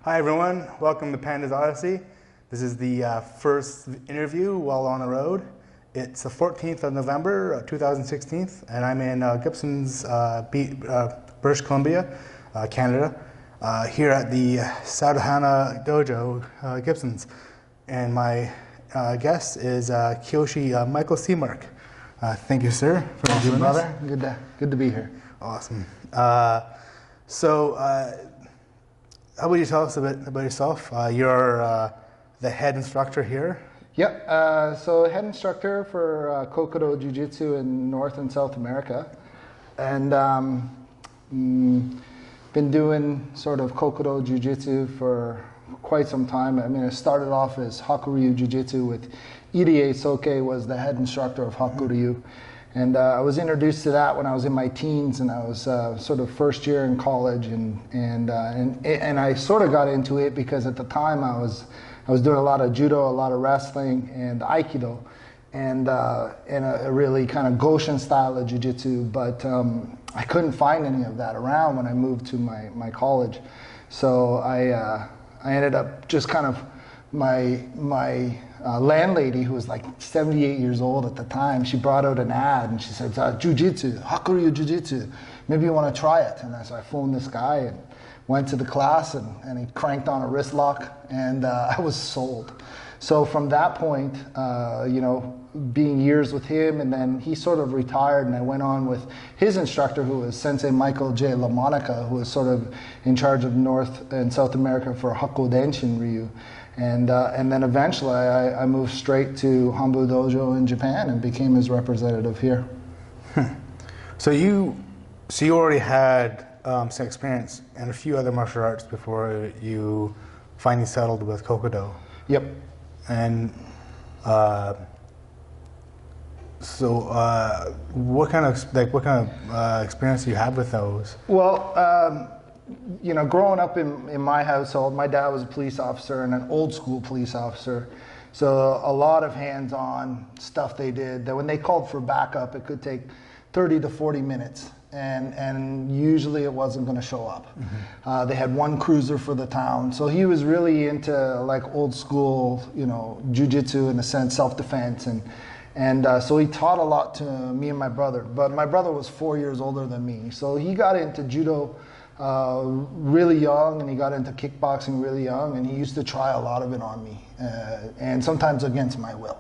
Hi everyone, welcome to Panda's Odyssey. This is the first interview while on the road. It's the 14th of November, 2016, and I'm in Gibsons British Columbia, Canada, here at the Sadhana Dojo, Gibsons. And my guest is Kyoshi Michael Seamark. Thank you, sir, for doing brother. Good to be here. Awesome. How about you tell us a bit about yourself? You're the head instructor here. Yep. So head instructor for Kokokdo Jujutsu in North and South America, and been doing sort of Kokokdo Jujutsu for quite some time. I mean, I started off as Hakuryu Jiu-Jitsu with Irie Soke was the head instructor of Hakuryu. And I was introduced to that when I was in my teens, and I was sort of first year in college, and I sort of got into it because at the time I was doing a lot of judo, a lot of wrestling, and aikido, and a really kind of Goshin style of jiu-jitsu. But I couldn't find any of that around when I moved to my college, so I ended up just kind of my landlady, who was like 78 years old at the time, she brought out an ad and she said, Jiu-Jitsu, Hakuryu Jiu-Jitsu, maybe you want to try it. And so I phoned this guy and went to the class, and he cranked on a wrist lock, and I was sold. So from that point, being years with him, and then he sort of retired, and I went on with his instructor, who was Sensei Michael J. LaMonica, who was sort of in charge of North and South America for Hakodenshin Ryu. And then eventually I moved straight to Hambu Dojo in Japan and became his representative here. So you already had some experience in a few other martial arts before you finally settled with Kokodo. Yep. And what kind of experience do you have with those? Well, growing up in my household, my dad was a police officer and an old school police officer. So a lot of hands-on stuff they did, that when they called for backup, it could take 30 to 40 minutes. And usually it wasn't going to show up. Mm-hmm. They had one cruiser for the town. So he was really into like old school, jiu-jitsu in a sense, self-defense. And so he taught a lot to me and my brother. But my brother was 4 years older than me. So he got into judo really young, and he got into kickboxing really young, and he used to try a lot of it on me, and sometimes against my will.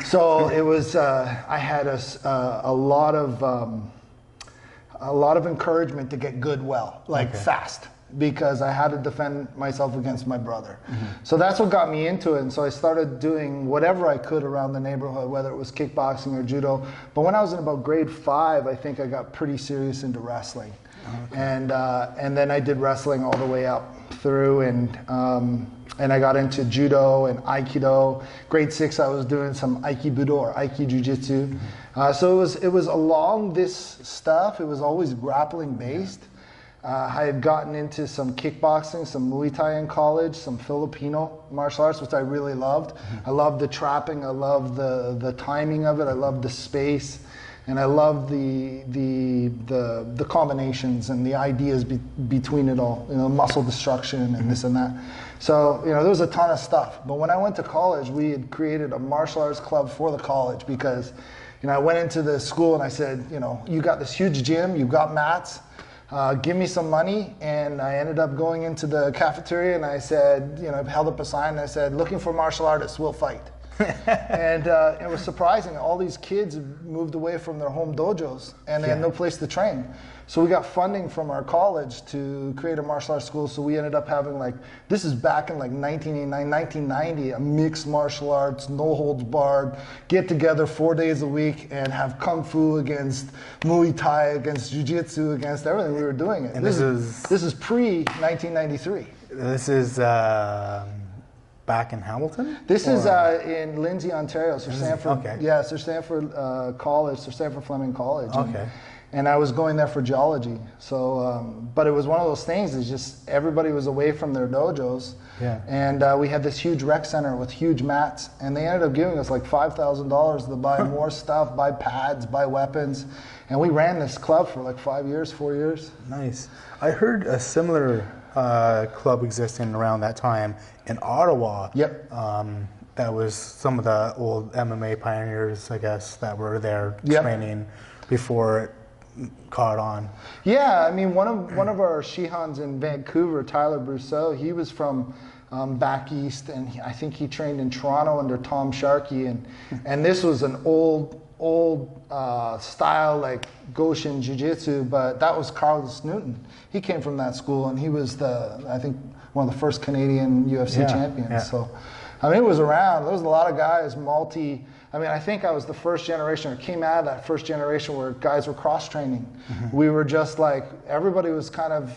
So it was, I had a lot of encouragement to get good fast, because I had to defend myself against my brother. Mm-hmm. So that's what got me into it, and so I started doing whatever I could around the neighborhood, whether it was kickboxing or judo. But when I was in about grade 5, I think I got pretty serious into wrestling. Okay. And then I did wrestling all the way up through, and I got into judo and aikido. Grade 6, I was doing some aikibudo or aiki jiu-jitsu. Mm-hmm. So it was along this stuff. It was always grappling based. I had gotten into some kickboxing, some Muay Thai in college, some Filipino martial arts, which I really loved. Mm-hmm. I loved the trapping. I loved the timing of it. I loved the space. And I love the combinations and the ideas between it all, muscle destruction and this and that. So, there was a ton of stuff. But when I went to college, we had created a martial arts club for the college because, I went into the school and I said, you got this huge gym, you've got mats, give me some money. And I ended up going into the cafeteria and I said, I held up a sign and I said, looking for martial artists, we'll fight. And it was surprising. All these kids moved away from their home dojos, and they had no place to train. So we got funding from our college to create a martial arts school. So we ended up having this is back in 1989, 1990, a mixed martial arts, no holds barred, get together 4 days a week and have kung fu against Muay Thai, against jiu-jitsu, against everything. We were doing it. And this is pre-1993. This is back in Hamilton? This is in Lindsay, Ontario, Sir Stanford. Okay. Yeah, Sir Stanford College, Sir Stanford Fleming College. Okay. And I was going there for geology. So, but it was one of those things. It's just everybody was away from their dojos. Yeah. And we had this huge rec center with huge mats, and they ended up giving us like $5,000 to buy more stuff, buy pads, buy weapons, and we ran this club for like 4 years. Nice. I heard a similar club existing around that time in Ottawa. Yep. That was some of the old MMA pioneers, I guess, that were there training before it caught on. Yeah, I mean, one of our Shihans in Vancouver, Tyler Brousseau, he was from back east, and I think he trained in Toronto under Tom Sharkey, and this was an old style like Goshin Jiu-Jitsu, but that was Carlos Newton. He came from that school, and he was I think one of the first Canadian UFC champions. Yeah. So, I mean, it was around. There was a lot of guys, I think I was the first generation, or came out of that first generation where guys were cross-training. Mm-hmm. We were just like, everybody was kind of,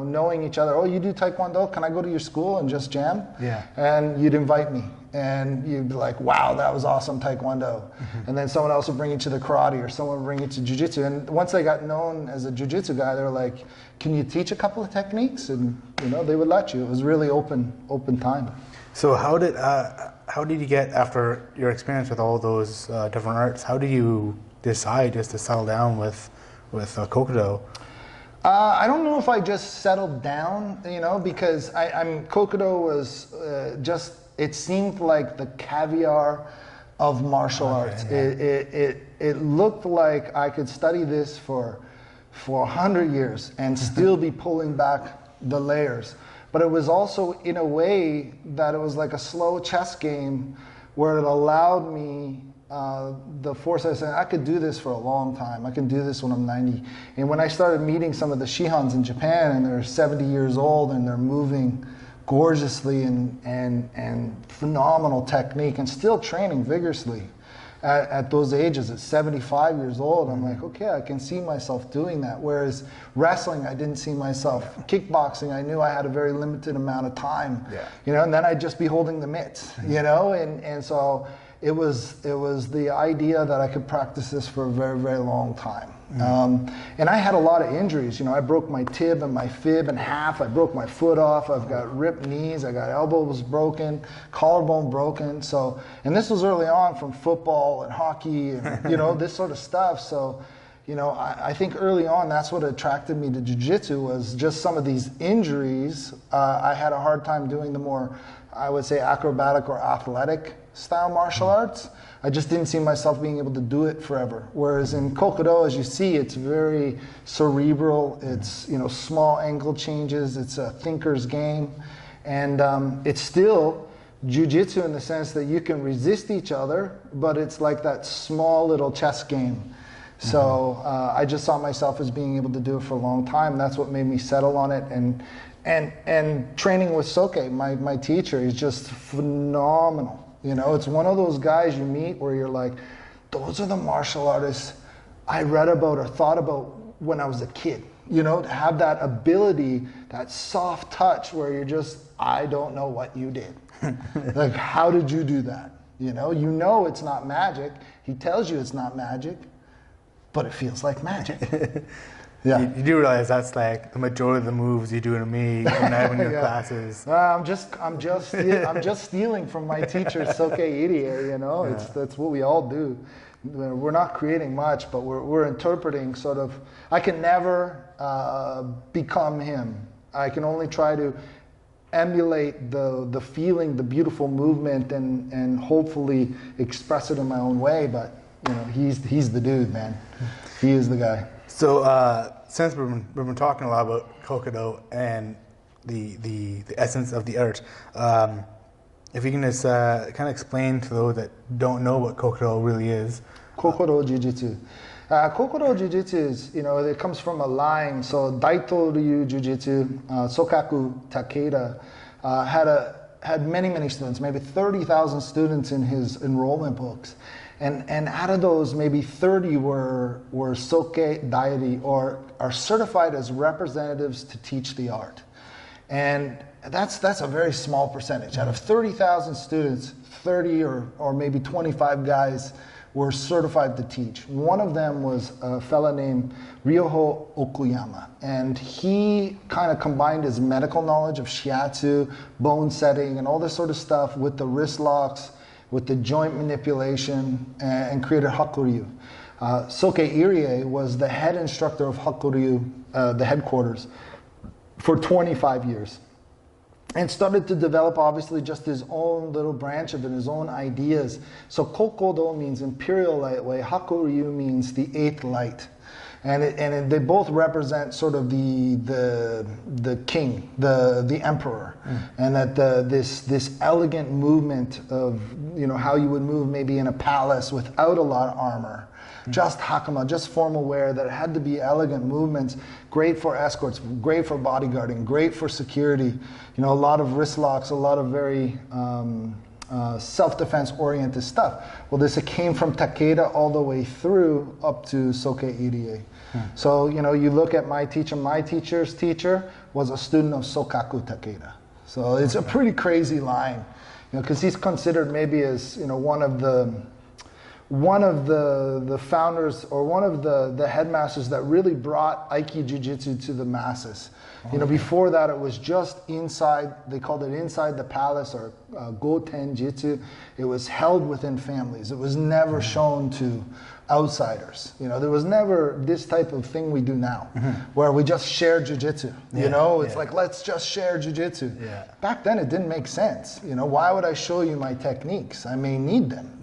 knowing each other. Oh, you do Taekwondo? Can I go to your school and just jam? Yeah. And you'd invite me. And you'd be like, wow, that was awesome Taekwondo. Mm-hmm. And then someone else would bring you to the karate, or someone would bring you to Jiu-Jitsu. And once I got known as a Jiu-Jitsu guy, they were like, can you teach a couple of techniques? And, they would let you. It was really open time. So how did you get, after your experience with all those different arts, how do you decide just to settle down with Kokodo? I don't know if I just settled down, because Kokodo was it seemed like the caviar of martial arts. Yeah. It looked like I could study this for 100 years and still be pulling back the layers. But it was also in a way that it was like a slow chess game where it allowed me the foresight saying, I could do this for a long time. I can do this when I'm 90. And when I started meeting some of the Shihans in Japan, and they're 70 years old and they're moving gorgeously and phenomenal technique and still training vigorously at those ages, at 75 years old, I'm like, okay, I can see myself doing that. Whereas wrestling, I didn't see myself. Kickboxing, I knew I had a very limited amount of time. Yeah. And then I'd just be holding the mitts, and so it was the idea that I could practice this for a very, very long time. And I had a lot of injuries. I broke my tib and my fib in half. I broke my foot off. I've got ripped knees. I got elbows broken, collarbone broken. So, and this was early on from football and hockey and, this sort of stuff. So, I think early on, that's what attracted me to jiu-jitsu, was just some of these injuries. I had a hard time doing the more, I would say, acrobatic or athletic style martial arts. I just didn't see myself being able to do it forever. Whereas in Kokodo, as you see, it's very cerebral. It's, small angle changes. It's a thinker's game. And it's still jiu-jitsu in the sense that you can resist each other, but it's like that small little chess game. So I just saw myself as being able to do it for a long time. That's what made me settle on it. And training with Soke, my teacher, is just phenomenal. It's one of those guys you meet where you're like, those are the martial artists I read about or thought about when I was a kid. To have that ability, that soft touch where you're just, I don't know what you did. Like, how did you do that? It's not magic. He tells you it's not magic, but it feels like magic. Yeah. You do realize that's like the majority of the moves you do to me when I'm in your classes. I'm just stealing from my teacher, Soke Irie. That's what we all do. We're not creating much, but we're interpreting sort of. I can never become him. I can only try to emulate the feeling, the beautiful movement, and hopefully express it in my own way. But he's the dude, man. He is the guy. So since we've been talking a lot about Kokodo and the essence of the art, if you can just kind of explain to those that don't know what Kokodo really is. Kokokdo Jujutsu. Kokokdo Jujutsu is, it comes from a line. So Daito Ryu Jujutsu, Sokaku Takeda had many students, maybe 30,000 students in his enrollment books. And out of those, maybe 30 were soke deity or are certified as representatives to teach the art. And that's a very small percentage. Out of 30,000 students, 30 or maybe 25 guys were certified to teach. One of them was a fella named Ryoho Okuyama. And he kind of combined his medical knowledge of shiatsu, bone setting, and all this sort of stuff with the wrist locks, with the joint manipulation, and created Hakuryu. Soke Irie was the head instructor of Hakuryu, the headquarters, for 25 years. And started to develop, obviously, just his own little branch of it, his own ideas. So Kokodo means imperial light way, Hakuryu means the eighth light. And they both represent sort of the king, the emperor, and that this elegant movement of, you know, how you would move maybe in a palace without a lot of armor, just hakama, just formal wear, that it had to be elegant movements, great for escorts, great for bodyguarding, great for security. You know, a lot of wrist locks, a lot of very self-defense oriented stuff. Well, this came from Takeda all the way through up to Soke Irie. So, you know, you look at my teacher, my teacher's teacher was a student of Sokaku Takeda. So it's a pretty crazy line, you know, because he's considered maybe as, you know, one of the founders, or one of the headmasters that really brought Aiki Jiu-Jitsu to the masses. You know, before that it was just inside, they called it inside the palace, or Goten Jitsu. It was held within families. It was never shown to outsiders. You know, there was never this type of thing we do now, where we just share Jiu-Jitsu. You know, it's like, let's just share Jiu-Jitsu. Back then it didn't make sense. You know, why would I show you my techniques? I may need them.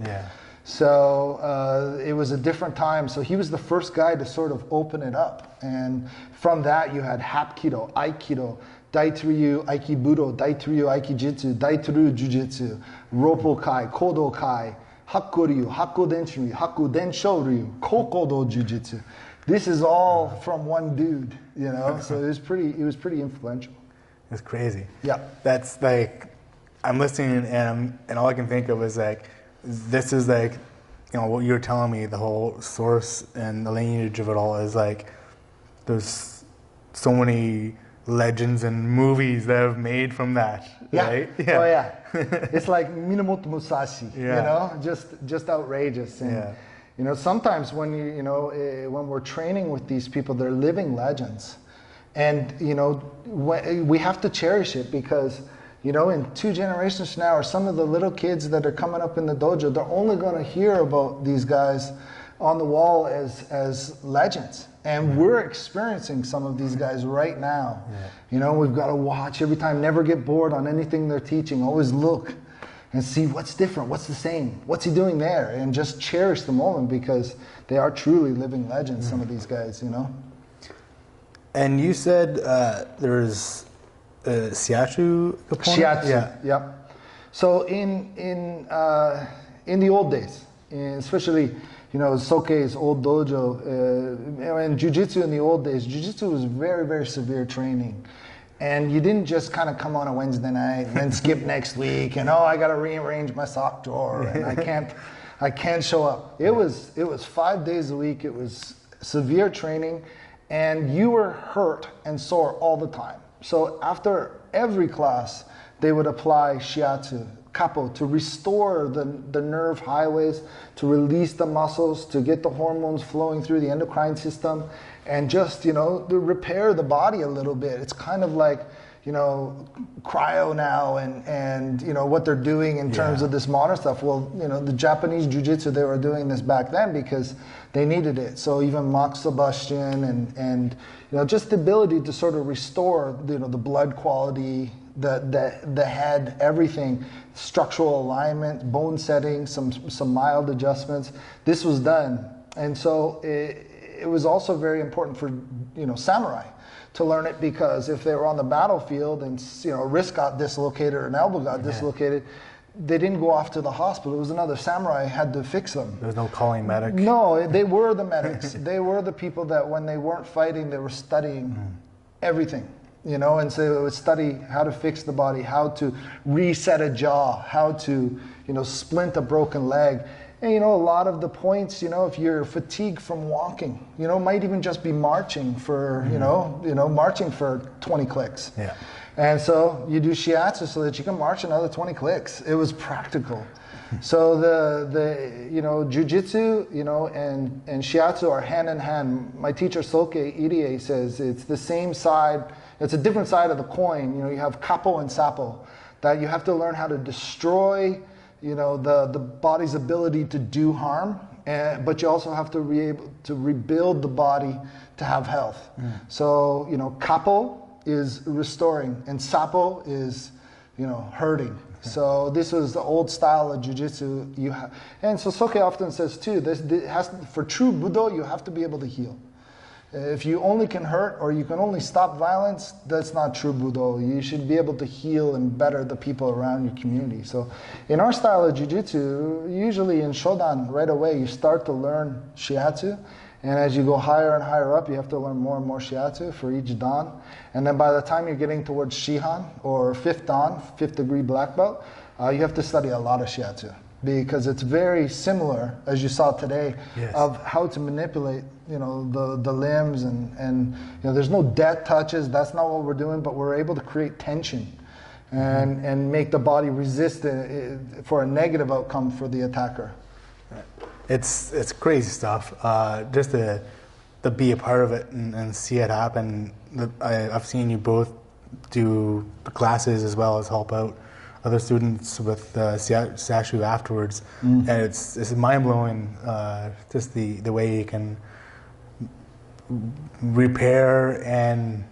So it was a different time. So he was the first guy to sort of open it up. And from that you had Hapkido, Aikido, Daitoryu, Aikibudo, Daitoryu, Aikijitsu, Daitoru Jujutsu, Roppo-kai, Kodo-kai, Hakuryu, Hakudenshiryu, Hakudensho-ryu, Kokodo Jujutsu. This is all from one dude, you know. So it was pretty influential. It's crazy. Yeah. That's like, I'm listening and all I can think of is like, this is like, you know, what you're telling me, the whole source and the lineage of it all is like, there's so many legends and movies that have made from that, right? Oh yeah. It's like Minamoto Musashi, you know, just outrageous. And, you know, sometimes when when we're training with these people, they're living legends. And, you know, we have to cherish it, because, you know, in 2 generations from now, or some of the little kids that are coming up in the dojo, they're only going to hear about these guys on the wall as legends. And we're experiencing some of these guys right now. You know, we've got to watch every time, never get bored on anything they're teaching. Always look and see what's different, what's the same, what's he doing there, and just cherish the moment, because they are truly living legends, some of these guys, you know. And you said there's a shiatsu component? Shiatsu, yep. So in the old days, especially, you know, Soke's old dojo, and Jiu-Jitsu in the old days, Jiu-Jitsu was very, very severe training. And you didn't just kind of come on a Wednesday night and then skip next week and, I got to rearrange my sock drawer and I can't show up. It was 5 days a week. It was severe training, and you were hurt and sore all the time. So after every class, they would apply shiatsu, Kapo, to restore the nerve highways, to release the muscles, to get the hormones flowing through the endocrine system, and just, you know, to repair the body a little bit. It's kind of like, you know, cryo now and you know, what they're doing in terms of this modern stuff. Well, you know, the Japanese Jiu-Jitsu, they were doing this back then because they needed it. So even Max Sebastian and you know, just the ability to sort of restore, you know, the blood quality, the head, everything, structural alignment, bone setting, some mild adjustments. This was done. And so it was also very important for, you know, samurai to learn it, because if they were on the battlefield and, you know, a wrist got dislocated or an elbow got dislocated, they didn't go off to the hospital. It was another samurai had to fix them. There was no calling medic? No, they were the medics. They were the people that when they weren't fighting, they were studying everything. You know, and so they would study how to fix the body, how to reset a jaw, how to, you know, splint a broken leg. And, you know, a lot of the points, you know, if you're fatigued from walking, you know, might even just be marching for, you know, marching for 20 clicks. Yeah. And so you do shiatsu so that you can march another 20 clicks. It was practical. So the you know, Jiu-Jitsu, you know, and shiatsu are hand in hand. My teacher Soke Irie says it's the same side. It's a different side of the coin. You know, you have Kapo and Sapo, that you have to learn how to destroy, you know, the body's ability to do harm, but you also have to be able to rebuild the body to have health. So, you know, Kapo is restoring, and Sapo is, hurting. So this was the old style of jiu-jitsu. And so Soke often says too, for true Budo, you have to be able to heal. If you only can hurt or you can only stop violence, that's not true Budo. You should be able to heal and better the people around your community. So in our style of jiu-jitsu, usually in Shodan, right away, you start to learn shiatsu. And as you go higher and higher up, you have to learn more and more shiatsu for each dan. And then by the time you're getting towards shihan, or fifth dan, 5th degree black belt, you have to study a lot of shiatsu. Because it's very similar, as you saw today, yes, of how to manipulate, the limbs and there's no death touches. That's not what we're doing, but we're able to create tension and make the body resistant for a negative outcome for the attacker. It's crazy stuff. Just to be a part of it and see it happen. I've seen you both do the classes as well as help out other students with shiatsu afterwards, and it's mind blowing. Just the way you can repair and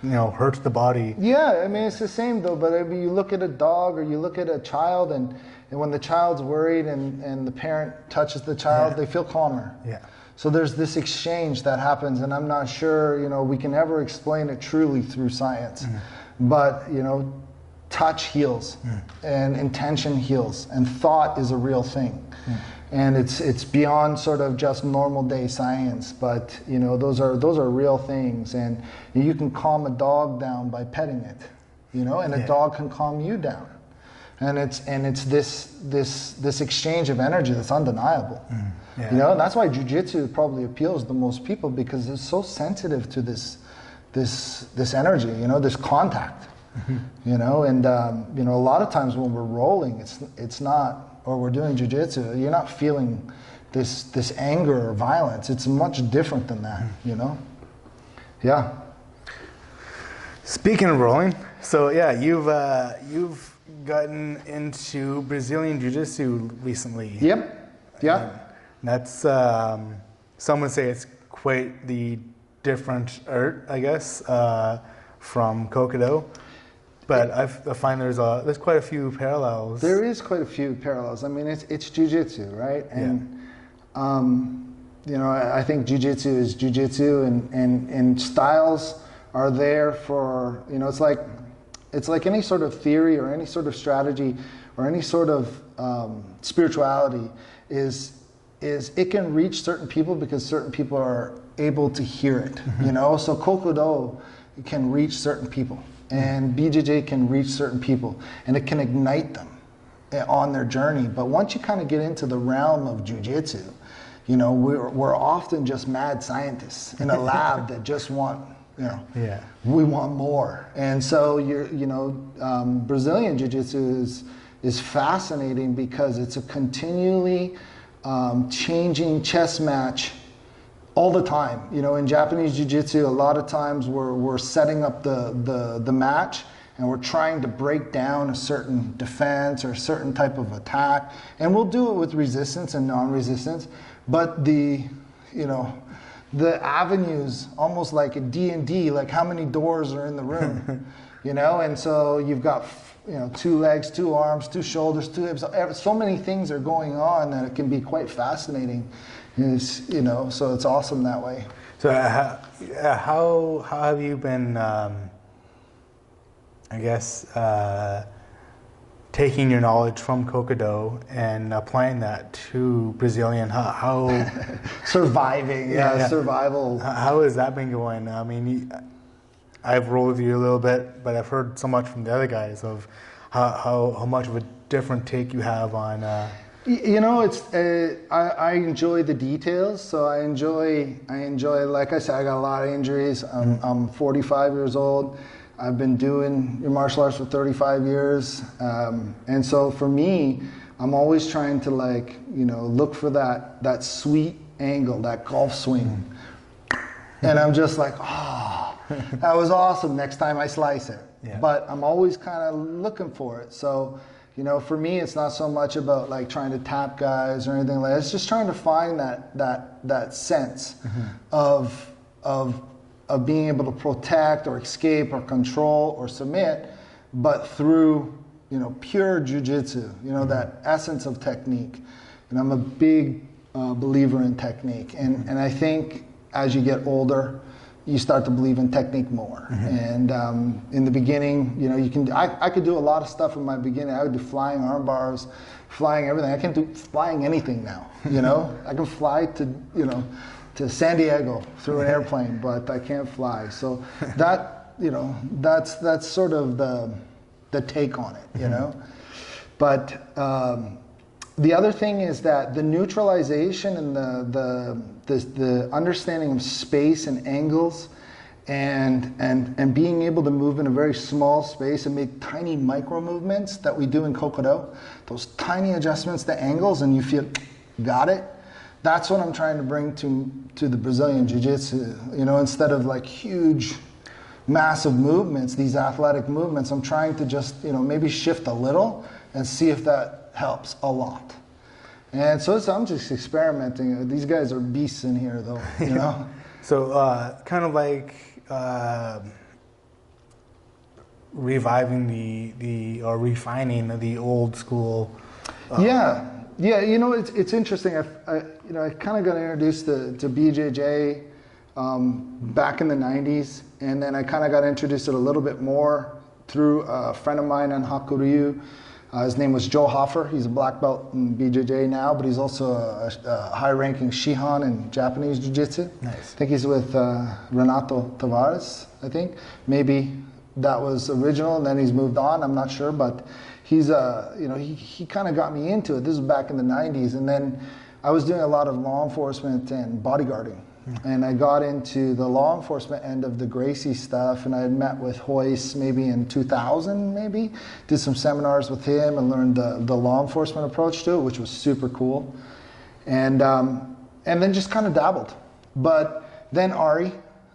hurt the body. Yeah, I mean it's the same though. But I mean, you look at a dog or you look at a child, and when the child's worried and the parent touches the child, they feel calmer. Yeah. So there's this exchange that happens, and I'm not sure we can ever explain it truly through science, but touch heals, and intention heals, and thought is a real thing. And it's beyond sort of just normal day science, but those are real things, and you can calm a dog down by petting it, and a dog can calm you down, and it's this exchange of energy that's undeniable, and that's why jiu-jitsu probably appeals to most people, because it's so sensitive to this energy, this contact, and a lot of times when we're rolling, it's not. Or we're doing jiu-jitsu, you're not feeling this anger or violence. It's much different than that, Yeah. Speaking of rolling, so yeah, you've gotten into Brazilian Jiu-Jitsu recently. Yep. Yeah. And that's some would say it's quite the different art, I guess, from Kokodo. But I find there's quite a few parallels. There is quite a few parallels. I mean, it's jiu-jitsu, right? And I think jiu-jitsu is jiu-jitsu, and styles are there for it's like any sort of theory or any sort of strategy or any sort of spirituality is it can reach certain people because certain people are able to hear it. So Kokodo can reach certain people. And BJJ can reach certain people, and it can ignite them on their journey. But once you kind of get into the realm of jiu-jitsu, we're often just mad scientists in a lab that just want, we want more. And so Brazilian jiu-jitsu is fascinating because it's a continually changing chess match all the time. In Japanese jiu-jitsu, a lot of times we're setting up the match, and we're trying to break down a certain defense or a certain type of attack, and we'll do it with resistance and non-resistance. But the avenues, almost like a D&D, like how many doors are in the room, and so you've got 2 legs, 2 arms, 2 shoulders, 2 hips. So many things are going on that it can be quite fascinating. So it's awesome that way. So how have you been, taking your knowledge from Kokodo and applying that to Brazilian? How surviving, survival. How has that been going? I mean, I've rolled with you a little bit, but I've heard so much from the other guys of how much of a different take you have on. I enjoy the details. So I enjoy. Like I said, I got a lot of injuries. I'm 45 years old. I've been doing martial arts for 35 years, and so for me, I'm always trying to look for that sweet angle, that golf swing, and I'm just like, that was awesome. Next time I slice it, but I'm always kind of looking for it. So. For me, it's not so much about trying to tap guys or anything like that. It's just trying to find that sense of being able to protect or escape or control or submit, but through, pure jiu-jitsu, that essence of technique. And I'm a big believer in technique. And I think as you get older, you start to believe in technique more. And in the beginning, I could do a lot of stuff in my beginning. I would do flying arm bars, flying everything. I can't do flying anything now, I can fly to San Diego through an airplane, but I can't fly. So that, that's sort of the take on it, But the other thing is that the neutralization and the understanding of space and angles and being able to move in a very small space and make tiny micro movements that we do in Kokodo, those tiny adjustments to angles, and you feel, got it? That's what I'm trying to bring to the Brazilian Jiu-Jitsu, instead of like huge, massive movements, these athletic movements. I'm trying to just, maybe shift a little and see if that helps a lot. And so I'm just experimenting. These guys are beasts in here, though, So kind of like reviving or refining the old school. Yeah, it's interesting. I kind of got introduced to BJJ back in the 90s, and then I kind of got introduced to it a little bit more through a friend of mine in Hakuryu. His name was Joe Hoffer. He's a black belt in BJJ now, but he's also a high-ranking Shihan in Japanese Jiu-Jitsu. Nice. I think he's with Renato Tavares, I think. Maybe that was original, and then he's moved on. I'm not sure, but he's he kind of got me into it. This was back in the 90s, and then I was doing a lot of law enforcement and bodyguarding. And I got into the law enforcement end of the Gracie stuff, and I had met with Hoyce maybe in 2000, maybe. Did some seminars with him and learned the law enforcement approach to it, which was super cool. And then just kind of dabbled. But then Ari,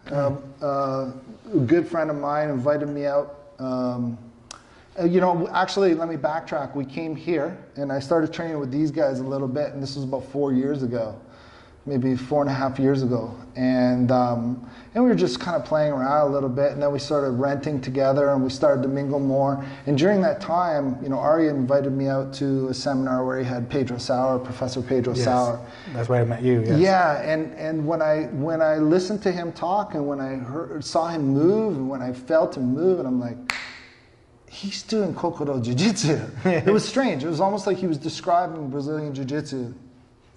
a good friend of mine, invited me out. Actually, let me backtrack. We came here, and I started training with these guys a little bit, and this was about 4 years ago. Maybe 4.5 years ago, and we were just kind of playing around a little bit, and then we started renting together, and we started to mingle more. And during that time, Ari invited me out to a seminar where he had Professor Pedro Sauer. That's where I met you. Yes. Yeah, and when I listened to him talk, and when I saw him move, and when I felt him move, and I'm like, he's doing Kokokdo Jujutsu. It was strange. It was almost like he was describing Brazilian Jiu-Jitsu.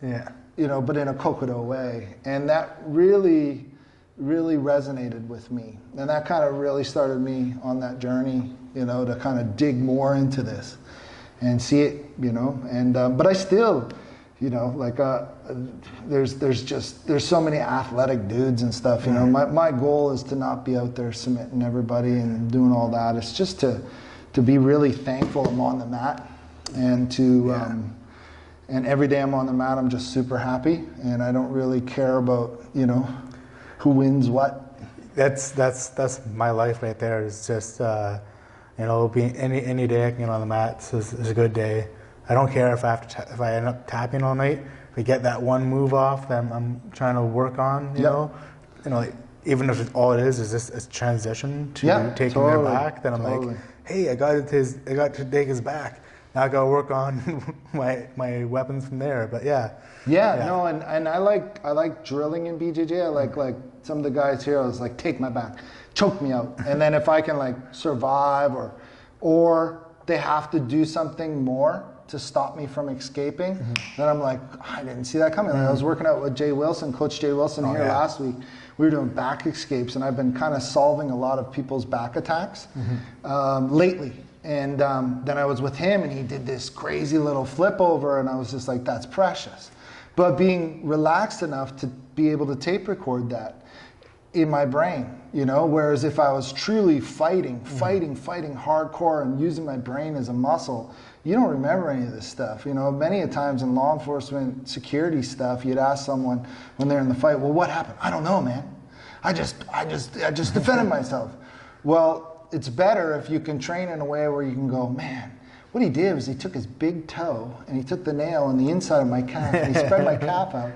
Yeah. But in a Kokodo way. And that really, really resonated with me. And that kind of really started me on that journey, to kind of dig more into this and see it, And but I still, there's so many athletic dudes and stuff, My goal is to not be out there submitting everybody and doing all that. It's just to be really thankful I'm on the mat and to... And every day I'm on the mat, I'm just super happy, and I don't really care about, who wins what. That's my life right there. It's just, being any day I can get on the mat is a good day. I don't care if I end up tapping all night. If I get that one move off that I'm trying to work on, even if all it is just a transition to taking their back, then I'm like, hey, I got to take his back. Now I gotta work on my weapons from there, but no, and I like drilling in BJJ. I like some of the guys here. I was like, take my back, choke me out, and then if I can survive or they have to do something more to stop me from escaping, then I'm like, I didn't see that coming. I was working out with Coach Jay Wilson last week. We were doing back escapes, and I've been kind of solving a lot of people's back attacks lately. And then I was with him, and he did this crazy little flip over, and I was just like, that's precious. But being relaxed enough to be able to tape record that in my brain, whereas if I was truly fighting hardcore and using my brain as a muscle, you don't remember any of this stuff. Many a times in law enforcement security stuff, you'd ask someone when they're in the fight, well, what happened? I don't know, man. I just defended myself. Well, it's better if you can train in a way where you can go, man, what he did was he took his big toe and he took the nail on the inside of my calf and he spread my calf out.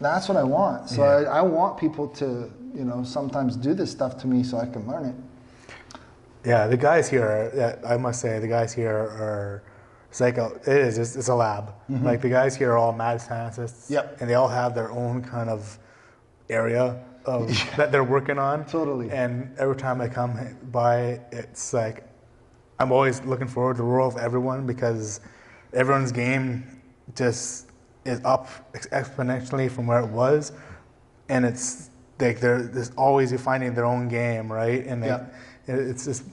That's what I want. So I want people to, you know, sometimes do this stuff to me so I can learn it. Yeah, the guys here, I must say, the guys here are, it's like, it's a lab. Like the guys here are all mad scientists. Yep. And they all have their own kind of area of that they're working on. Totally. And every time I come by, it's like, I'm always looking forward to the world of everyone because everyone's game just is up exponentially from where it was. And it's like there's always you're finding their own game, right? And it's just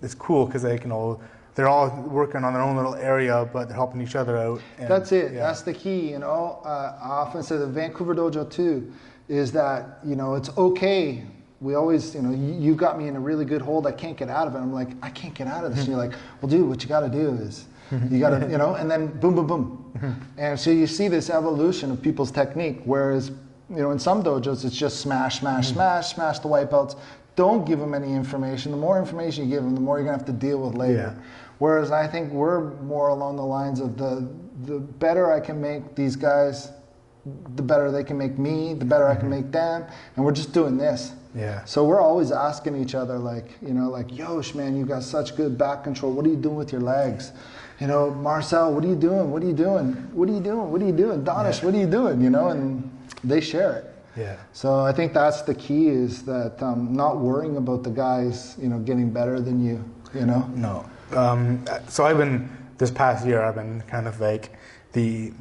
it's cool because they can all they're all working on their own little area, but they're helping each other out. And, that's it. Yeah. That's the key. You know, I often say the Vancouver Dojo too is that, you know, it's okay. We always, you know, you got me in a really good hold. I can't get out of it. I'm like, I can't get out of this. And you're like, well, dude, what you got to do is you got to, you know, and then boom, boom, boom. And so you see this evolution of people's technique. Whereas, you know, in some dojos, it's just smash, smash, smash, smash the white belts. Don't give them any information. The more information you give them, the more you're going to have to deal with later. Yeah. Whereas I think we're more along the lines of the better I can make these guys, the better they can make me, the better I can make them. And we're just doing this. Yeah. So we're always asking each other, like, you know, like, Yosh, man, you got such good back control. What are you doing with your legs? You know, Marcel, what are you doing? What are you doing? What are you doing? What are you doing? Donish, what are you doing? You know, and they share it. Yeah. So I think that's the key is that not worrying about the guys, you know, getting better than you, you know? No. So I've been, this past year, I've been kind of like the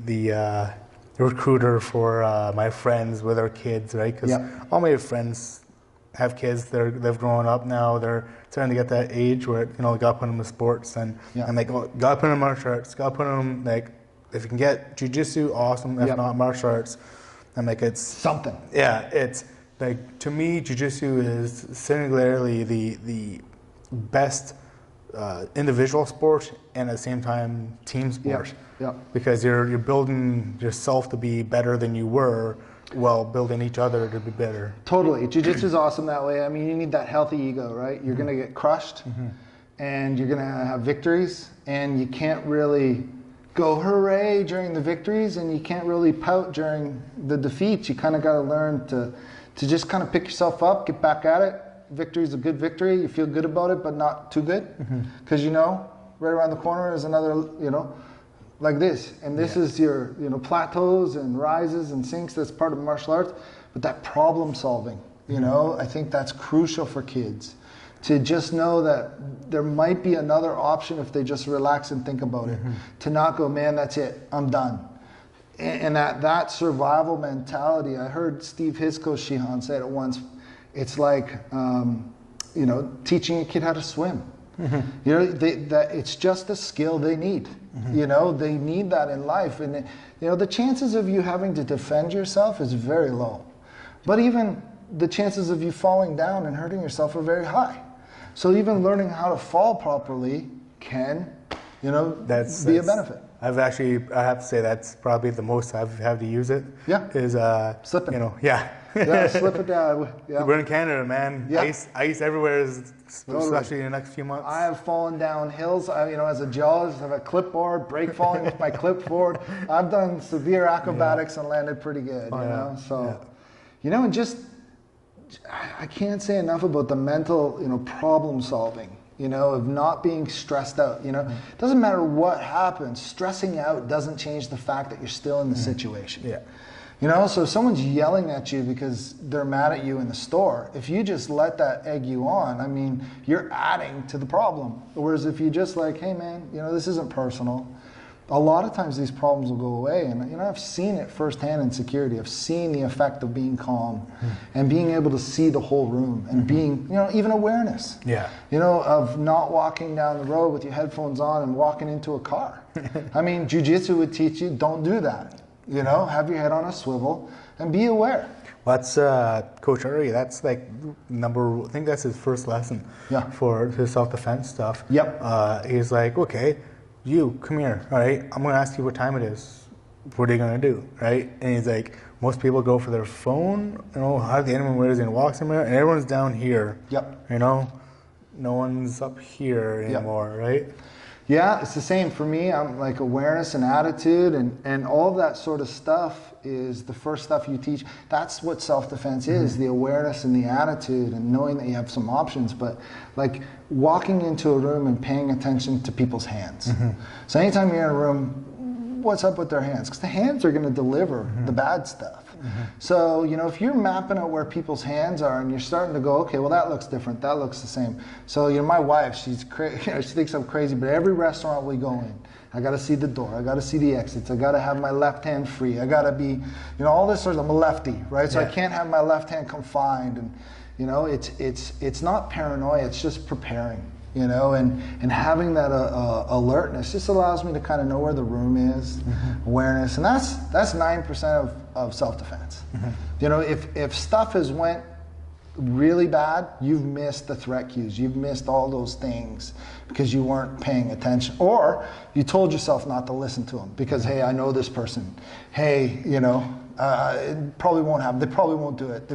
recruiter for my friends with their kids, right? Because all my friends have kids. They've grown up now. They're starting to get that age where, you know, got to put them in sports, and I'm like, oh, got to put them in martial arts. Got to put them, like, if you can get jiu-jitsu, awesome. If not, martial arts. I'm like, it's something. Yeah, it's like, to me, jiu-jitsu is singularly the best individual sport and at the same time team sport. Because you're building yourself to be better than you were, while building each other to be better. Totally. Jiu-jitsu is awesome that way. I mean, you need that healthy ego, right? You're going to get crushed and you're going to have victories, and you can't really go hooray during the victories, and you can't really pout during the defeats. You kind of got to learn to just kind of pick yourself up, get back at it. Victory is a good victory. You feel good about it, but not too good. Because, you know, right around the corner is another, you know, like this. And this is your, you know, plateaus and rises and sinks. That's part of martial arts. But that problem solving, you know, I think that's crucial for kids. To just know that there might be another option if they just relax and think about it. To not go, man, that's it, I'm done. And that survival mentality, I heard Steve Hisko-Shihan say it once, it's like, you know, teaching a kid how to swim. You know, that it's just a skill they need. You know, they need that in life. And, you know, the chances of you having to defend yourself is very low. But even the chances of you falling down and hurting yourself are very high. So even learning how to fall properly can, you know, be a benefit. I have to say that's probably the most I've had to use it. Is slipping. You know, slip it down. We're in Canada, man. Ice everywhere, especially in the next few months. I have fallen down hills. You know, as a geologist, I have a clipboard, break falling with my clipboard. I've done severe acrobatics and landed pretty good. You know, so you know, and just I can't say enough about the mental, you know, problem solving. You know, of not being stressed out. You know, it doesn't matter what happens. Stressing out doesn't change the fact that you're still in the situation. You know, so if someone's yelling at you because they're mad at you in the store, if you just let that egg you on, I mean, you're adding to the problem. Whereas if you just like, hey man, you know, this isn't personal. A lot of times these problems will go away. And, you know, I've seen it firsthand in security. I've seen the effect of being calm and being able to see the whole room and being, you know, even awareness. You know, of not walking down the road with your headphones on and walking into a car. I mean, jiu-jitsu would teach you, don't do that. You know, have your head on a swivel and be aware. Well, that's Coach Uri. That's like I think that's his first lesson for his self-defense stuff. He's like, okay, you come here, all right? I'm gonna ask you what time it is. What are you gonna do, right? And he's like, most people go for their phone. You know, how the enemy wears and walks somewhere, and everyone's down here. You know, no one's up here anymore, right? Yeah, it's the same for me. I'm like awareness and attitude and all of that sort of stuff is the first stuff you teach. That's what self-defense is, the awareness and the attitude and knowing that you have some options. But like walking into a room and paying attention to people's hands. So anytime you're in a room, what's up with their hands? Because the hands are going to deliver the bad stuff. So, you know, if you're mapping out where people's hands are and you're starting to go, okay, well, that looks different, that looks the same. So, you know, my wife, she's crazy, she thinks I'm crazy, but every restaurant we go in, I got to see the door, I got to see the exits, I got to have my left hand free, I got to be, you know, all this sort of, I'm a lefty, right? So I can't have my left hand confined. And, you know, it's not paranoia, it's just preparing. You know, and having that alertness just allows me to kind of know where the room is, awareness, and that's 9% of self-defense. You know, if stuff has went really bad, you've missed the threat cues, you've missed all those things because you weren't paying attention, or you told yourself not to listen to them because, hey, I know this person, hey, you know, it probably won't happen, they probably won't do it,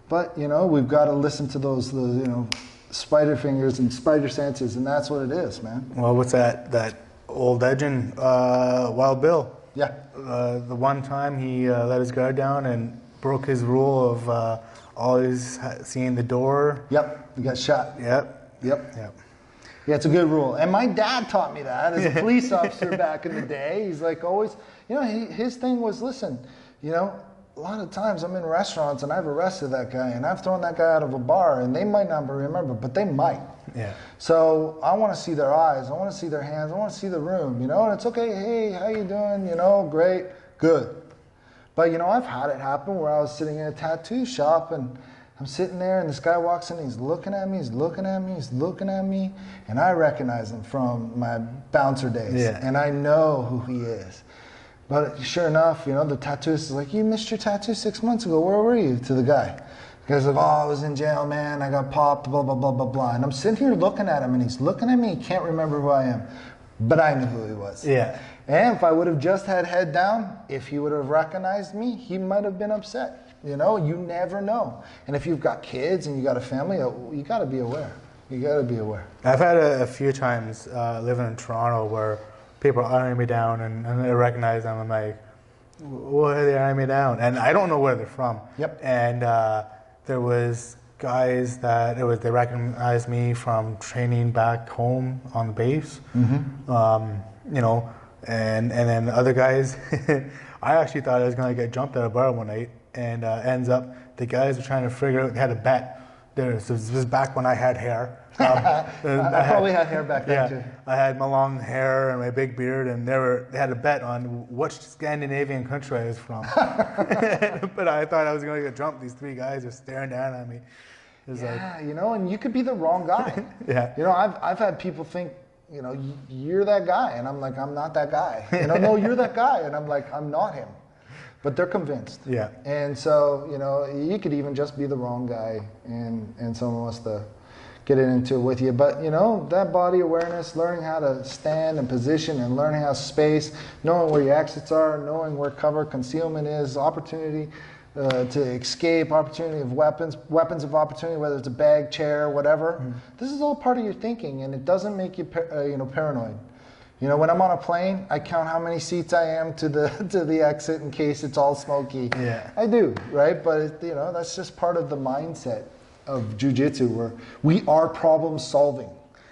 but you know, we've got to listen to those, you know, spider fingers and spider senses, and that's what it is, man. Well, what's that old legend, Wild Bill? Yeah. The one time he let his guard down and broke his rule of always seeing the door. Yep. He got shot. Yep. Yeah, it's a good rule. And my dad taught me that as a police officer back in the day. He's like always, you know, his thing was, listen, you know, a lot of times I'm in restaurants and I've arrested that guy and I've thrown that guy out of a bar and they might not remember, but they might. Yeah. So I want to see their eyes, I want to see their hands, I want to see the room, you know, and it's okay, hey, how you doing, you know, great, good. But, you know, I've had it happen where I was sitting in a tattoo shop and I'm sitting there and this guy walks in, he's looking at me, he's looking at me, he's looking at me, and I recognize him from my bouncer days. Yeah. And I know who he is. But sure enough, you know, the tattooist is like, you missed your tattoo 6 months ago. Where were you? To the guy. The guy's like, oh, I was in jail, man. I got popped, blah, blah, blah, blah, blah. And I'm sitting here looking at him, and he's looking at me. He can't remember who I am. But I knew who he was. Yeah. And if I would have just had head down, if he would have recognized me, he might have been upset. You know, you never know. And if you've got kids and you got a family, you got to be aware. You got to be aware. I've had a few times living in Toronto where people are eyeing me down and I recognize them. I'm like, why are they eyeing me down? And I don't know where they're from. Yep. And there was guys they recognized me from training back home on the base. You know, and then other guys, I actually thought I was going to get jumped at a bar one night, and ends up the guys were trying to figure out, they had a bet. So this was back when I had hair. I probably had hair back then too. I had my long hair and my big beard, and they had a bet on which Scandinavian country I was from. But I thought I was going to get jumped. These three guys are staring down at me. You know, and you could be the wrong guy. Yeah. You know, I've had people think, you know, you're that guy, and I'm like, I'm not that guy. You know, no, you're that guy, and I'm like, I'm not him. But they're convinced. Yeah. And so, you know, you could even just be the wrong guy, and someone wants to get into it with you. But, you know, that body awareness, learning how to stand and position and learning how to space, knowing where your exits are, knowing where cover, concealment is, opportunity to escape, opportunity of weapons of opportunity, whether it's a bag, chair, whatever. This is all part of your thinking, and it doesn't make you, paranoid. You know, when I'm on a plane, I count how many seats I am to the exit in case it's all smoky. Yeah. I do, right? But, you know, that's just part of the mindset of Jiu-Jitsu, where we are problem solving.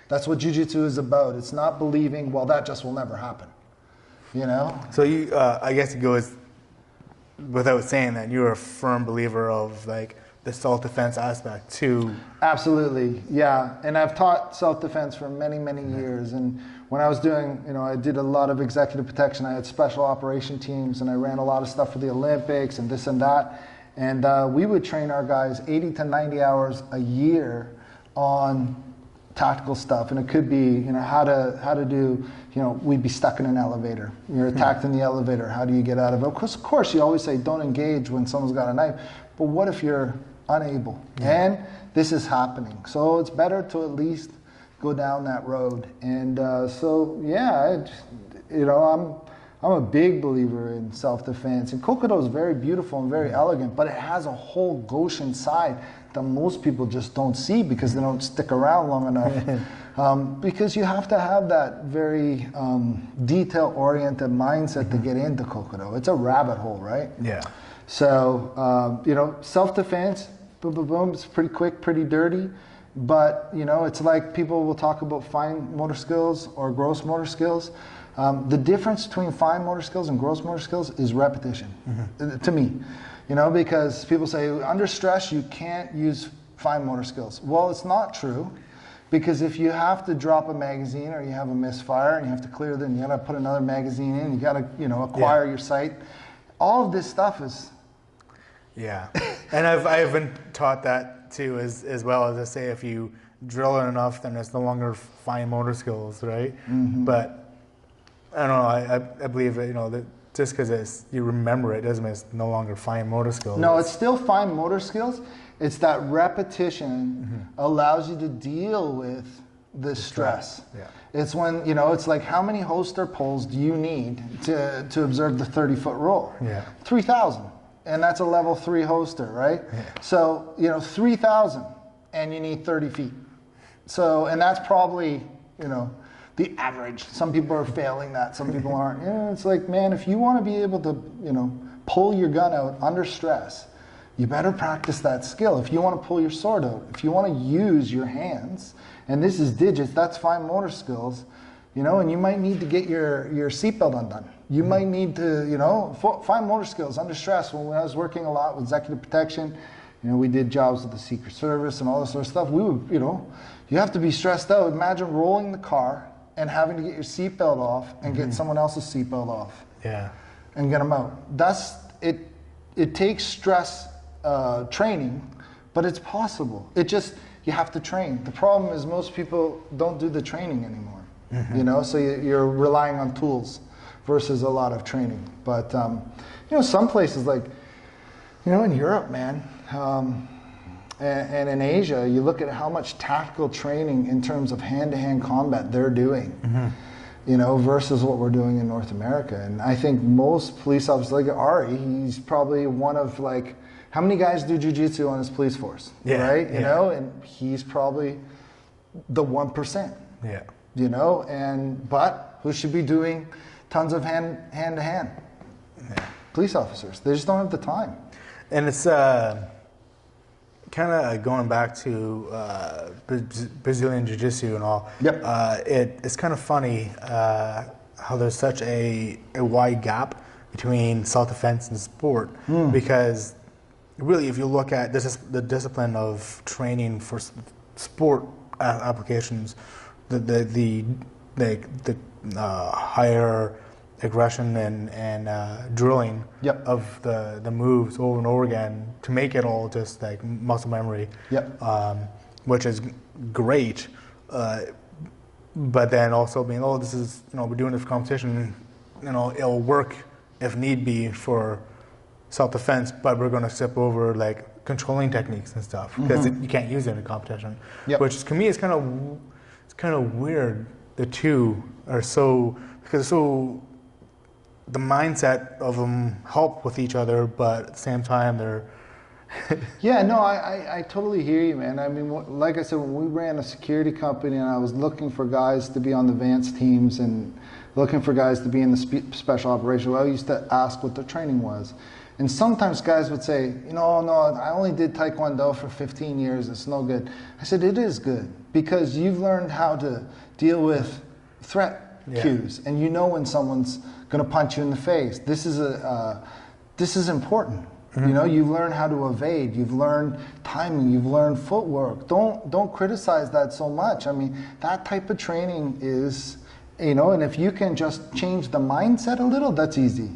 That's what Jiu-Jitsu is about. It's not believing, well, that just will never happen. You know? So you, I guess it goes without saying that you're a firm believer of like the self-defense aspect too. Absolutely, yeah. And I've taught self-defense for many, many years. And when I was doing, you know, I did a lot of executive protection. I had special operation teams, and I ran a lot of stuff for the Olympics and this and that. And we would train our guys 80 to 90 hours a year on tactical stuff. And it could be, you know, how to do, you know, we'd be stuck in an elevator. You're attacked in the elevator. How do you get out of it? Of course, you always say don't engage when someone's got a knife. But what if you're unable? And this is happening. So it's better to at least go down that road. And so, yeah, you know, I'm a big believer in self-defense. And Kokodo is very beautiful and very elegant, but it has a whole Goshen side that most people just don't see because they don't stick around long enough. Because you have to have that very detail-oriented mindset to get into Kokodo. It's a rabbit hole, right? Yeah. So, you know, self-defense, boom, boom, boom, it's pretty quick, pretty dirty. But, you know, it's like people will talk about fine motor skills or gross motor skills. The difference between fine motor skills and gross motor skills is repetition, to me. You know, because people say under stress you can't use fine motor skills. Well, it's not true, because if you have to drop a magazine or you have a misfire and you have to clear them, you got to put another magazine in, you got to, you know, acquire your sight. All of this stuff is... Yeah, and I've been taught that too, as well as I say, if you drill it enough, then it's no longer fine motor skills, right? But I don't know. I believe that, you know, that just because you remember it doesn't mean it's no longer fine motor skills. No, it's still fine motor skills. It's that repetition allows you to deal with the stress. Yeah. It's when, you know, it's like how many holster pulls do you need to observe the 30-foot roll? Yeah. 3,000. And that's a level 3 holster, right? Yeah. So, you know, 3,000 and you need 30 feet. So, and that's probably, you know, the average. Some people are failing that, some people aren't. Yeah, it's like, man, if you want to be able to, you know, pull your gun out under stress, you better practice that skill. If you want to pull your sword out, if you want to use your hands, and this is digits, that's fine motor skills, you know, and you might need to get your seatbelt undone. You might need to, you know, fine motor skills under stress. When I was working a lot with executive protection, you know, we did jobs with the Secret Service and all this sort of stuff. We would, you know, you have to be stressed out. Imagine rolling the car and having to get your seatbelt off and get someone else's seatbelt off. Yeah. And get them out. That's it. It takes stress training, but it's possible. It just, you have to train. The problem is most people don't do the training anymore. You know, so you're relying on tools versus a lot of training. But, you know, some places like, you know, in Europe, man, and in Asia, you look at how much tactical training in terms of hand-to-hand combat they're doing, you know, versus what we're doing in North America. And I think most police officers, like Ari, he's probably one of, like, how many guys do Jiu-Jitsu on his police force, right? You know, and he's probably the 1%. Yeah. You know, but who should be doing tons of hand-to-hand? Police officers. They just don't have the time. And it's kind of going back to Brazilian Jiu-Jitsu and all. Yep. It's kind of funny how there's such a wide gap between self-defense and sport, because really, if you look at the discipline of training for sport applications, the higher aggression and drilling of the moves over and over again to make it all just like muscle memory, which is great. But then also being, oh, this is, you know, we're doing this for competition, you know, it'll work if need be for self-defense, but we're going to skip over like controlling techniques and stuff because you can't use it in competition. Which to me is kind of weird. The two are so, because the mindset of them help with each other, but at the same time they're Yeah, no, I totally hear you, man. I mean, like I said, when we ran a security company and I was looking for guys to be on the advanced teams and looking for guys to be in the special operations, well, I used to ask what their training was. And sometimes guys would say, you know, no, I only did Taekwondo for 15 years, it's no good. I said, it is good, because you've learned how to deal with threat cues, and you know when someone's going to punch you in the face. This is important. You know, you've learned how to evade, you've learned timing, you've learned footwork. Don't criticize that so much. I mean, that type of training is, you know, and if you can just change the mindset a little, that's easy.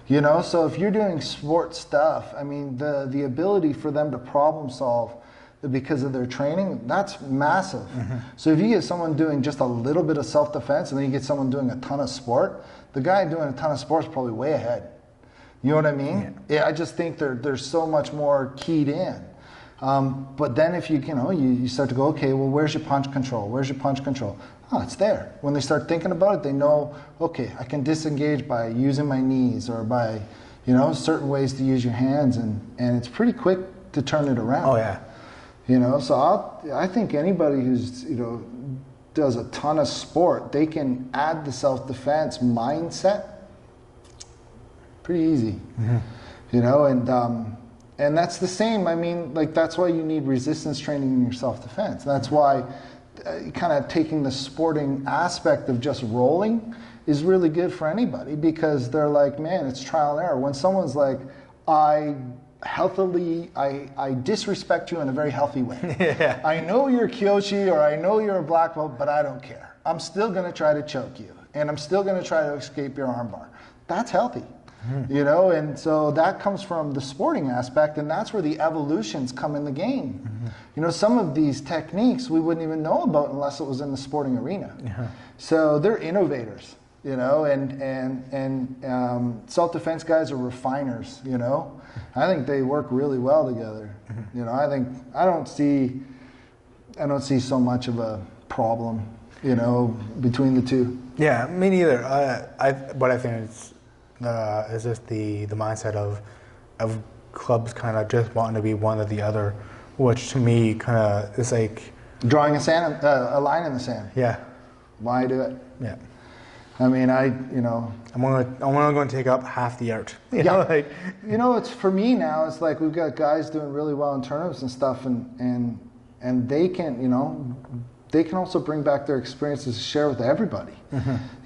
You know, so if you're doing sport stuff, I mean, the ability for them to problem solve because of their training, that's massive. So if you get someone doing just a little bit of self-defense and then you get someone doing a ton of sport, the guy doing a ton of sport is probably way ahead. You know what I mean? Yeah, I just think they're so much more keyed in. But then if you start to go, okay, well, where's your punch control? Where's your punch control? Oh, it's there. When they start thinking about it, they know, okay, I can disengage by using my knees or by, certain ways to use your hands, and it's pretty quick to turn it around. Oh yeah. So I think anybody who's, does a ton of sport, they can add the self-defense mindset pretty easy. And that's the same. I mean, like, that's why you need resistance training in your self-defense. That's why kind of taking the sporting aspect of just rolling is really good for anybody, because they're like, man, it's trial and error. When someone's like, I disrespect you in a very healthy way. Yeah. I know you're Kyoshi or I know you're a black belt, but I don't care. I'm still going to try to choke you, and I'm still going to try to escape your armbar. That's healthy. And so that comes from the sporting aspect, and that's where the evolutions come in the game. Some of these techniques we wouldn't even know about unless it was in the sporting arena. So they're innovators, and self-defense guys are refiners, I think they work really well together. I don't see so much of a problem, between the two. Yeah, me neither. But I think it's just the mindset of clubs kind of just wanting to be one or the other, which to me kind of is like drawing a line in the sand. Yeah. Why do it? Yeah. I mean, I'm only going to take up half the art. It's for me now. It's like we've got guys doing really well in tournaments and stuff, and they can, they can also bring back their experiences to share with everybody.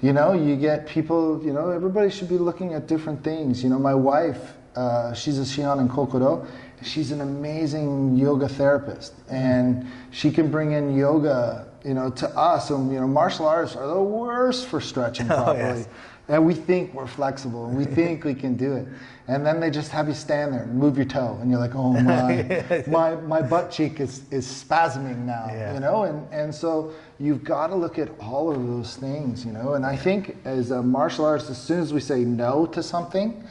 You get people, everybody should be looking at different things. My wife, she's a Shihan in Kokodo. She's an amazing yoga therapist, and she can bring in yoga, to us. And, martial arts are the worst for stretching properly. Yes. And we think we're flexible, and we think we can do it. And then they just have you stand there and move your toe, and you're like, oh my butt cheek is spasming now, And so you've got to look at all of those things, And I think as a martial artist, as soon as we say no to something,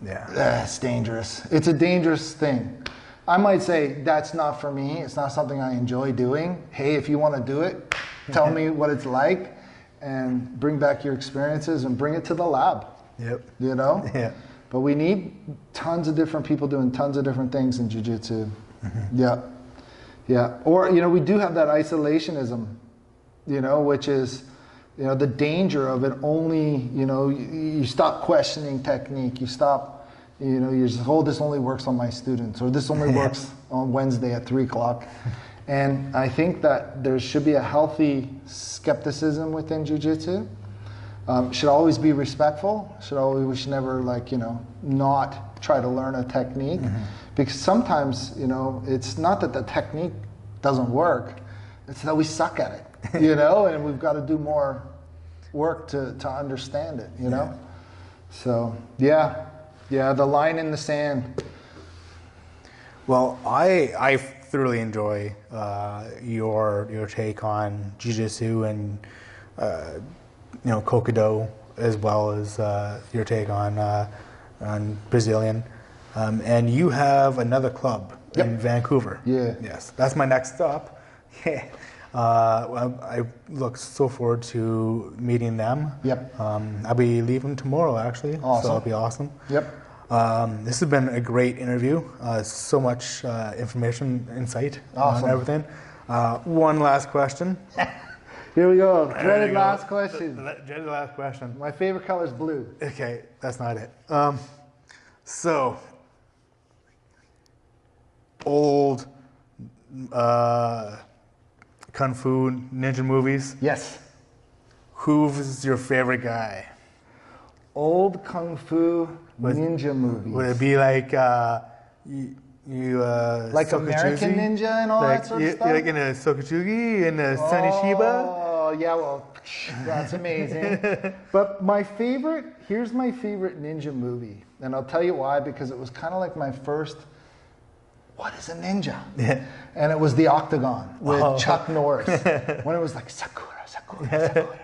it's dangerous. It's a dangerous thing. I might say, that's not for me. It's not something I enjoy doing. Hey, if you want to do it, tell me what it's like, and bring back your experiences and bring it to the lab. Yep. Yeah. But we need tons of different people doing tons of different things in jiu-jitsu. Yeah. Or, we do have that isolationism, which is, the danger of it only, you stop questioning technique. You stop, you just, this only works on my students, or this only works on Wednesday at 3:00. And I think that there should be a healthy skepticism within jiu-jitsu. Should always be respectful. We should never not try to learn a technique, because sometimes it's not that the technique doesn't work; it's that we suck at it, and we've got to do more work to understand it, So the line in the sand. Well, I thoroughly enjoy your take on jiu-jitsu and Kokodo, as well as your take on Brazilian, and you have another club in Vancouver. Yeah. Yes, that's my next stop. Yeah. I look so forward to meeting them. Yep. I'll be leaving tomorrow, actually. Awesome. So it'll be awesome. Yep. This has been a great interview. So much information, insight on everything. One last question. Here we go. Dreaded last question. Dreaded last question. My favorite color is blue. Okay, that's not it. So, old Kung Fu ninja movies. Yes. Who's your favorite guy? Old Kung Fu ninja movies. Would it be like like American Ninja and all that sort of stuff? Like in a Sokachugi and a Sunny Shiba? Oh, yeah, well, that's amazing. But here's my favorite ninja movie. And I'll tell you why, because it was kind of like my first, what is a ninja? Yeah. And it was The Octagon with Chuck Norris. When it was like, Sakura, Sakura, Sakura.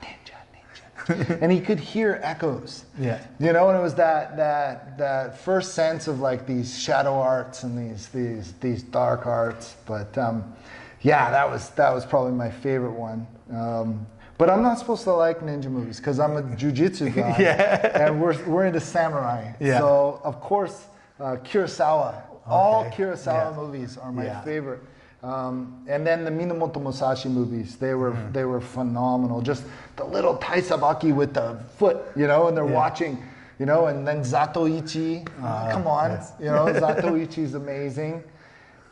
Ninja, ninja, and he could hear echoes. Yeah. You know, and it was that first sense of like these shadow arts and these dark arts. But yeah, that was probably my favorite one. But I'm not supposed to like ninja movies because I'm a jiu-jitsu guy, and we're into samurai. Yeah. So of course, Kurosawa. All Kurosawa movies are my favorite. And then the Minamoto Musashi movies, they were phenomenal. Just the little taisabaki with the foot, you know, and they're watching, you know, and then Zatoichi. Come on, you know, Zatoichi's amazing.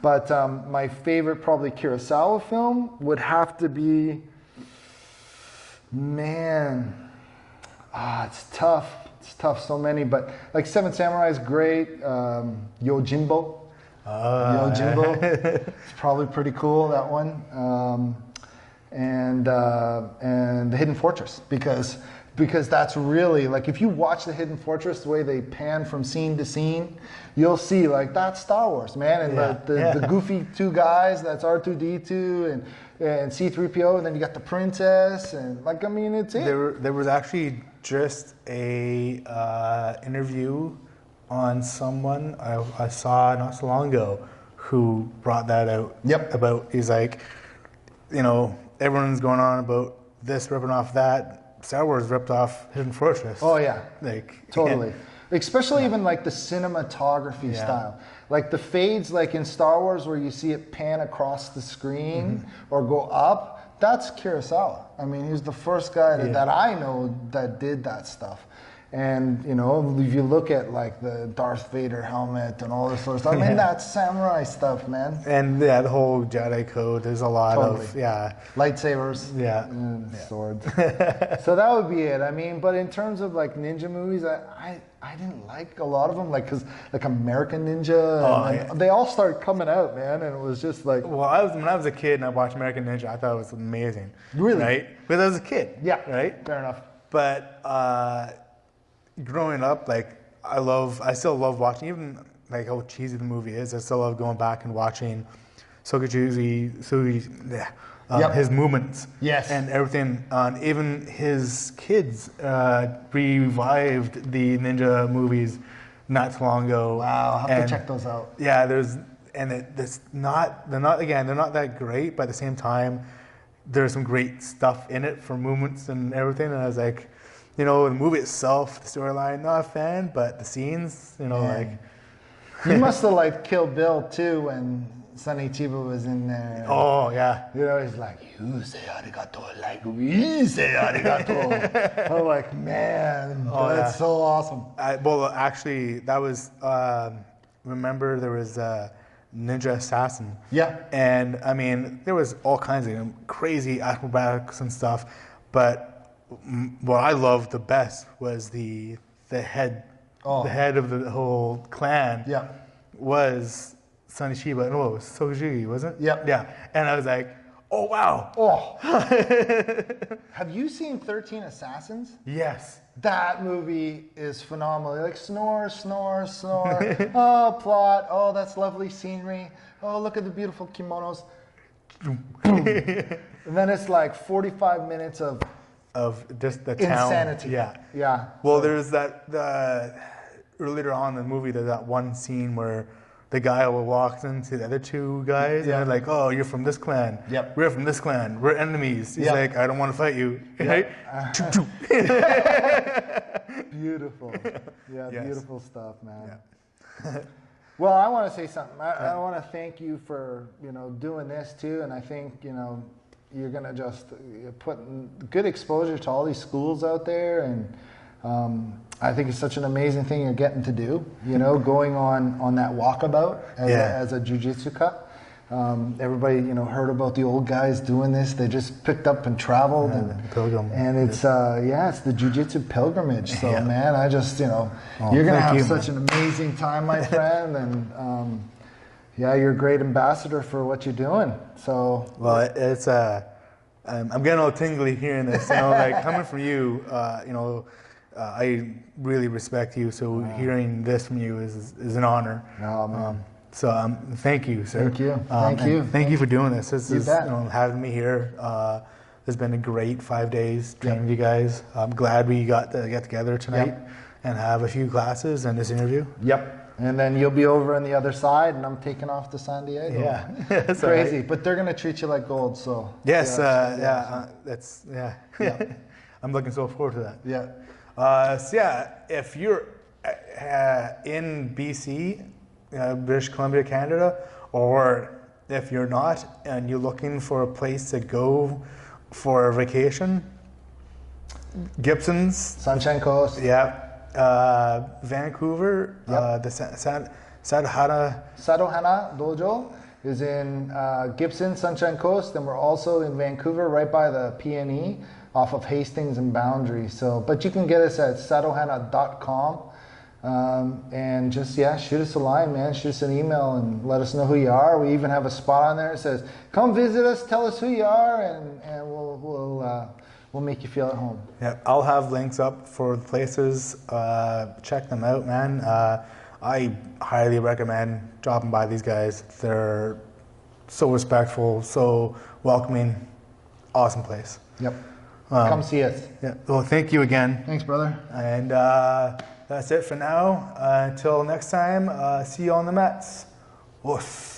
But my favorite probably Kurosawa film would have to be, man, it's tough. It's tough, so many. But like Seven Samurai is great. Yojimbo. Yojimbo. It's probably pretty cool, that one. And The Hidden Fortress, because that's really, like, if you watch The Hidden Fortress, the way they pan from scene to scene, you'll see, like, that's Star Wars, man. And the goofy two guys, that's R2-D2 and C-3PO, and then you got the princess, and, like, I mean, it's it. There was actually just a interview on someone I saw not so long ago who brought that out. Yep. About, he's like, you know, everyone's going on about this ripping off that. Star Wars ripped off Hidden Fortress. Oh yeah, like totally. Especially even like the cinematography style, like the fades, like in Star Wars where you see it pan across the screen or go up. That's Kurosawa. I mean, he's the first guy that I know that did that stuff. And, you know, if you look at like the Darth Vader helmet and all this sort of stuff, I mean, that's samurai stuff, man. And the whole Jedi code, there's a lot of, lightsabers, and swords. So that would be it. I mean, but in terms of like ninja movies, I didn't like a lot of them, like, because like American Ninja, they all started coming out, man, and it was just like. Well, when I was a kid and I watched American Ninja, I thought it was amazing. Really? Right? Because I was a kid. Yeah. Right? Fair enough. But growing up, like, I still love watching, even like how cheesy the movie is, I still love going back and watching his movements. Yes. And everything. Even his kids revived the ninja movies not too long ago. Wow, I'll have to check those out. Yeah, they're not that great, but at the same time, there's some great stuff in it for movements and everything. And I was like, you know, the movie itself, the storyline, not a fan, but the scenes, you know, like. You must have liked Kill Bill too when Sonny Chiba was in there. Oh, yeah. You know, he's like, you say arigato like we say arigato. I'm like, man, that's so awesome. Well, actually, that was, remember there was Ninja Assassin. Yeah. And, I mean, there was all kinds of crazy acrobatics and stuff, but what I loved the best was the head. The head of the whole clan was Sonny Chiba. No, it was Soji, wasn't it? Yep. Yeah. And I was like, oh, wow. Oh. Have you seen 13 Assassins? Yes. That movie is phenomenal. Like, snore, snore, snore. Oh, plot. Oh, that's lovely scenery. Oh, look at the beautiful kimonos. And then it's like 45 minutes of just the town. Insanity. Yeah. Well, there's that earlier on in the movie, there's that one scene where the guy walks into the other two guys and they're like, oh, you're from this clan. Yep. We're from this clan. We're enemies. He's like, I don't want to fight you. Right? Beautiful. Yeah, yes. Beautiful stuff, man. Yeah. Well, I want to say something. I want to thank you for, you know, doing this too. And I think, you know, you're going to just put good exposure to all these schools out there. And I think it's such an amazing thing you're getting to do, you know, going on that walkabout as a jiu-jitsu cut. Everybody, you know, heard about the old guys doing this. They just picked up and traveled. And it's, it's the jiu-jitsu pilgrimage. So, man, I just, you know, you're going to have such an amazing time, my friend. And, you're a great ambassador for what you're doing. So, well, it's I'm getting a little tingly hearing this. You know, like coming from you, you know, I really respect you. So hearing this from you is an honor. Oh, man. Thank you, sir. Thank you. Thank you. Thank you for doing this. This is having me here. It's been a great 5 days training with you guys. I'm glad we got to get together tonight and have a few classes and this interview. Yep. And then you'll be over on the other side, and I'm taking off to San Diego. Yeah. It's crazy. Right. But they're going to treat you like gold, so. Yes, that's I'm looking so forward to that. Yeah. So yeah, if you're in BC, British Columbia, Canada, or if you're not and you're looking for a place to go for a vacation, Gibsons, Sunshine Coast. Yeah. Vancouver, the Sadohana Dojo is in Gibson, Sunshine Coast, and we're also in Vancouver, right by the PNE, off of Hastings and Boundary. So, but you can get us at sadohana.com, and just shoot us a line, man. Shoot us an email and let us know who you are. We even have a spot on there that says, "Come visit us, tell us who you are, and we'll make you feel at home." Yeah, I'll have links up for the places. Check them out, man. I highly recommend dropping by these guys. They're so respectful, so welcoming, awesome place. Yep. Come see us. Yeah. Well, thank you again. Thanks, brother. And that's it for now. Until next time, see you on the mats. Woof.